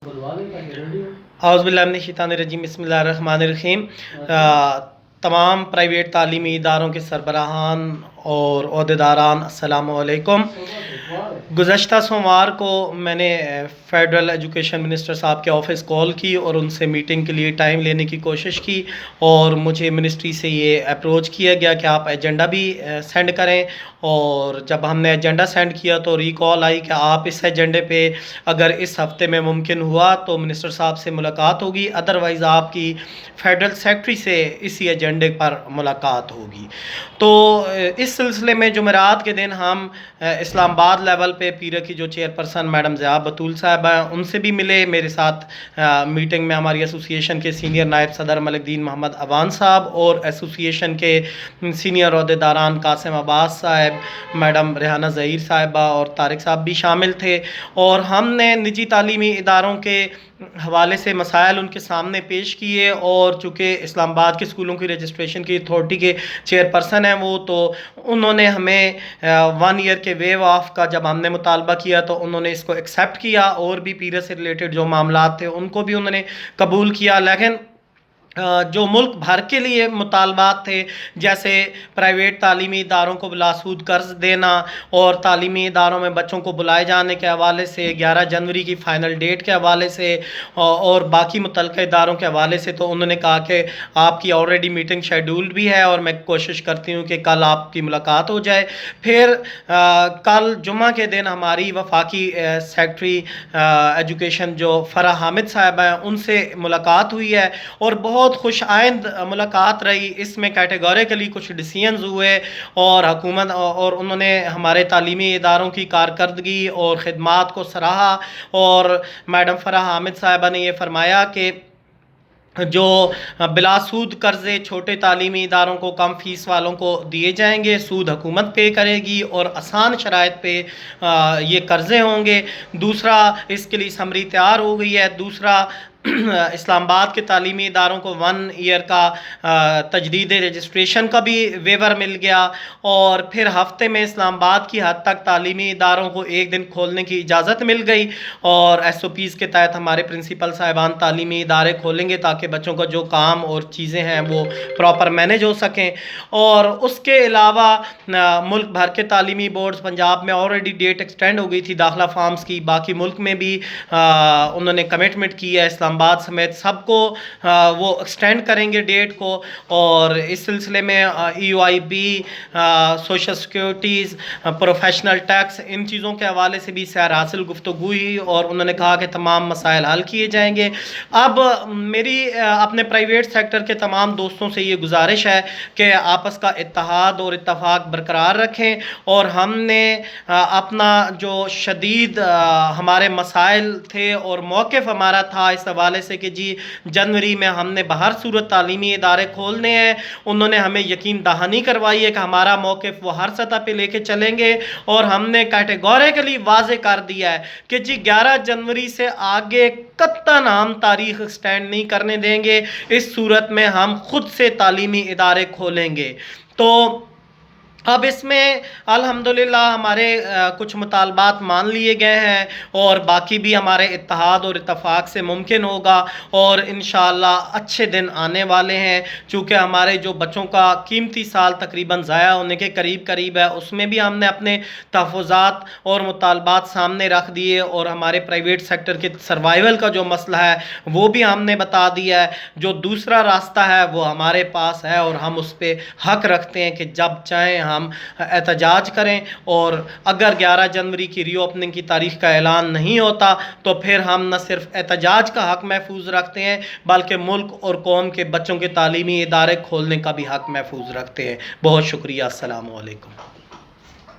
اعوذ باللہ من الشیطان الرجیم، بسم اللہ الرحمن الرحیم۔ تمام پرائیویٹ تعلیمی اداروں کے سربراہان اور عہدیداران السلام علیکم۔ گزشتہ سوموار کو میں نے فیڈرل ایجوکیشن منسٹر صاحب کے آفس کال کی اور ان سے میٹنگ کے لیے ٹائم لینے کی کوشش کی، اور مجھے منسٹری سے یہ اپروچ کیا گیا کہ آپ ایجنڈا بھی سینڈ کریں، اور جب ہم نے ایجنڈا سینڈ کیا تو ریکال آئی کہ آپ اس ایجنڈے پہ اگر اس ہفتے میں ممکن ہوا تو منسٹر صاحب سے ملاقات ہوگی، ادروائز آپ کی فیڈرل سیکرٹری سے اسی ایجنڈے پر ملاقات ہوگی۔ تو اس سلسلے میں جمعرات کے دن ہم اسلام آباد لیول پہ پیرا کی جو چیئرپرسن میڈم ضیاء بطول صاحب ہیں ان سے بھی ملے۔ میرے ساتھ میٹنگ میں ہماری ایسوسی ایشن کے سینئر نائب صدر ملک دین محمد عوان صاحب اور ایسوسی ایشن کے سینئر عہدیداران قاسم عباس صاحب، میڈم ریحانہ ظہیر صاحبہ اور طارق صاحب بھی شامل تھے، اور ہم نے نجی تعلیمی اداروں کے حوالے سے مسائل ان کے سامنے پیش کیے، اور چونکہ اسلام آباد کے اسکولوں کی رجسٹریشن کی اتھارٹی کے چیئرپرسن ہیں وہ، تو انہوں نے ہمیں 1 ایئر کے ویو آف کا جب ہم نے مطالبہ کیا تو انہوں نے اس کو ایکسیپٹ کیا، اور بھی پیرس سے ریلیٹڈ جو معاملات تھے ان کو بھی انہوں نے قبول کیا۔ لیکن جو ملک بھر کے لیے مطالبات تھے، جیسے پرائیویٹ تعلیمی اداروں کو بلا سود قرض دینا، اور تعلیمی اداروں میں بچوں کو بلائے جانے کے حوالے سے 11 جنوری کی فائنل ڈیٹ کے حوالے سے، اور باقی متعلقہ اداروں کے حوالے سے، تو انہوں نے کہا کہ آپ کی آلریڈی میٹنگ شیڈولڈ بھی ہے، اور میں کوشش کرتی ہوں کہ کل آپ کی ملاقات ہو جائے۔ پھر کل جمعہ کے دن ہماری وفاقی سیکرٹری ایجوکیشن جو فرح حامد صاحب ہیں ان سے ملاقات ہوئی ہے، اور بہت خوش آئند ملاقات رہی۔ اس میں کیٹیگوریکلی کچھ ڈیسیژنز ہوئے، اور حکومت اور انہوں نے ہمارے تعلیمی اداروں کی کارکردگی اور خدمات کو سراہا، اور میڈم فرح حامد صاحبہ نے یہ فرمایا کہ جو بلا سود قرضے چھوٹے تعلیمی اداروں کو کم فیس والوں کو دیے جائیں گے، سود حکومت پے کرے گی اور آسان شرائط پہ یہ قرضے ہوں گے۔ دوسرا، اس کے لیے سمری تیار ہو گئی ہے۔ دوسرا، اسلام آباد کے تعلیمی اداروں کو 1 ایئر کا تجدید رجسٹریشن کا بھی ویور مل گیا، اور پھر ہفتے میں اسلام آباد کی حد تک تعلیمی اداروں کو 1 دن کھولنے کی اجازت مل گئی، اور ایس او پیز کے تحت ہمارے پرنسپل صاحبان تعلیمی ادارے کھولیں گے تاکہ بچوں کا جو کام اور چیزیں ہیں وہ پراپر مینیج ہو سکیں۔ اور اس کے علاوہ ملک بھر کے تعلیمی بورڈز، پنجاب میں آلریڈی ڈیٹ ایکسٹینڈ ہو گئی تھی داخلہ فارمز کی، باقی ملک میں بھی انہوں نے کمٹمنٹ کی ہے، اسلام آباد سمیت سب کو وہ ایکسٹینڈ کریں گے ڈیٹ کو۔ اور اس سلسلے میں E U I B, social securities, professional tax, ان چیزوں کے حوالے سے بھی سیر حاصل گفتگو ہوئی، اور انہوں نے کہا کہ تمام مسائل حل کیے جائیں گے۔ اب میری اپنے پرائیویٹ سیکٹر کے تمام دوستوں سے یہ گزارش ہے کہ آپس کا اتحاد اور اتفاق برقرار رکھیں، اور ہم نے اپنا جو شدید ہمارے مسائل تھے اور موقف ہمارا تھا اس حوالے سے کہ جی جنوری میں ہم نے بہر صورت تعلیمی ادارے کھولنے ہیں، انہوں نے ہمیں یقین دہانی کروائی ہے کہ ہمارا موقف وہ ہر سطح پہ لے کے چلیں گے، اور ہم نے کیٹیگوریکلی واضح کر دیا ہے کہ جی 11 جنوری سے آگے قطعاً ہم تاریخ ایکسٹینڈ نہیں کرنے دیں گے، اس صورت میں ہم خود سے تعلیمی ادارے کھولیں گے۔ تو اب اس میں الحمدللہ ہمارے کچھ مطالبات مان لیے گئے ہیں، اور باقی بھی ہمارے اتحاد اور اتفاق سے ممکن ہوگا، اور انشاءاللہ اچھے دن آنے والے ہیں۔ چونکہ ہمارے جو بچوں کا قیمتی سال تقریباً ضائع ہونے کے قریب ہے، اس میں بھی ہم نے اپنے تحفظات اور مطالبات سامنے رکھ دیے، اور ہمارے پرائیویٹ سیکٹر کے سروائیول کا جو مسئلہ ہے وہ بھی ہم نے بتا دیا ہے۔ جو دوسرا راستہ ہے وہ ہمارے پاس ہے، اور ہم اس پہ حق رکھتے ہیں کہ جب چاہیں ہم احتجاج کریں، اور اگر 11 جنوری کی ری اوپننگ کی تاریخ کا اعلان نہیں ہوتا تو پھر ہم نہ صرف احتجاج کا حق محفوظ رکھتے ہیں بلکہ ملک اور قوم کے بچوں کے تعلیمی ادارے کھولنے کا بھی حق محفوظ رکھتے ہیں۔ بہت شکریہ، السلام علیکم۔